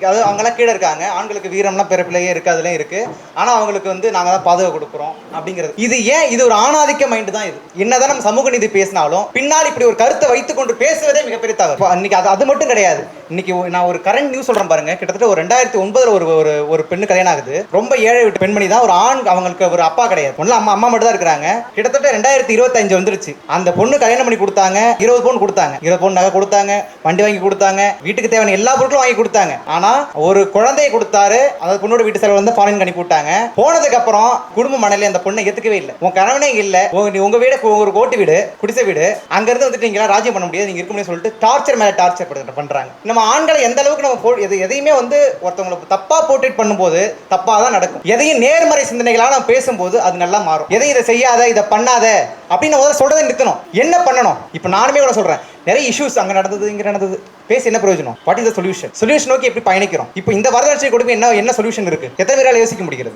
அது அவங்களாம் கீழே இருக்காங்க. ஆண்களுக்கு வீரம்லாம் பிறப்பிலேயே இருக்கு, அதுலயும் இருக்கு. ஆனா அவங்களுக்கு வந்து நாங்க தான் பாதுகாப்பு கொடுக்குறோம் அப்படிங்கிறது. இது ஏன் இது ஒரு ஆணாதிக்க மைண்ட் தான் இது. என்னதான் நம்ம சமூக நீதி பேசினாலும் பின்னாடி இப்படி ஒரு கருத்தை வைத்துக் கொண்டு பேசுவதே மிகப்பெரிய தவறு. இன்னைக்கு அது மட்டும் கிடையாது. இன்னைக்கு நான் ஒரு கரண்ட் நியூஸ் சொல்றேன் பாருங்க. கிட்டத்தட்ட ஒரு 2009 ஒரு ஒரு பெண்ணு கல்யாணம் ஆகுது. ரொம்ப ஏழை வீட்டு பெண்மணி தான். ஒரு ஆண், அவங்களுக்கு ஒரு அப்பா கிடையாது. ஒன்னும் அம்மா மட்டும் தான் இருக்கிறாங்க. கிட்டத்தட்ட 2025 வந்துருச்சு. அந்த பொண்ணு கல்யாணம் பண்ணி கொடுத்தாங்க. 20 பவுன் கொடுத்தாங்க. 20 பவுன் நகை கொடுத்தாங்க, வண்டி வாங்கி கொடுத்தாங்க, வீட்டுக்கு தேவையான எல்லா பொருட்களும் வாங்கி கொடுத்தாங்க. ஆனா ஒரு குழந்தையை கொடுத்தாரு. அதாவது பொண்ணோட வீட்டு செலவு வந்து ஃபாரின் அனுப்பி விட்டாங்க. போனதுக்கு அப்புறம் குடும்ப மனநிலை அந்த பொண்ணை ஏத்துக்கவே இல்லை. உங்க கணவனே இல்ல, உங்க வீடு ஒரு கோட்டு வீடு, குடிசை வீடு, அங்க இருந்து வந்துட்டு நீங்க ராஜ்யம் பண்ண முடியாது, நீங்க இருக்க முடியாது சொல்லிட்டு டார்ச்சர் மேல டார்ச்சர் பண்றாங்க. நம்ம ஆண்களை எந்த அளவுக்கு நம்ம எதையுமே வந்து ஒருத்தவங்களை தப்பா போர்ட்ரேட் பண்ணும்போது தப்பா தான் நடக்கும். எதையும் நேர்மறை சிந்தனைகளாக நம்ம பேசும்போது அது நல்லா மாறும். எதையும் இதை செய்யாத, இதை பண்ணாத அப்படின்னு முதல்ல சொல்றதை நிறுத்தணும். என்ன பண்ணணும்? இப்போ நானுமே கூட சொல்றேன், நிறைய இஷ்யூஸ் அங்க நடந்தது, இங்க நடந்தது, பேசி என்ன பிரயோஜனம்? What is the solution? Solution நோக்கி எப்படி பயணிக்கிறோம்? இப்போ இந்த வரதட்சணை கொடுமை என்ன சொல்யூஷன் இருக்கு? எத்தனை பேரால யோசிக்க முடிகிறது?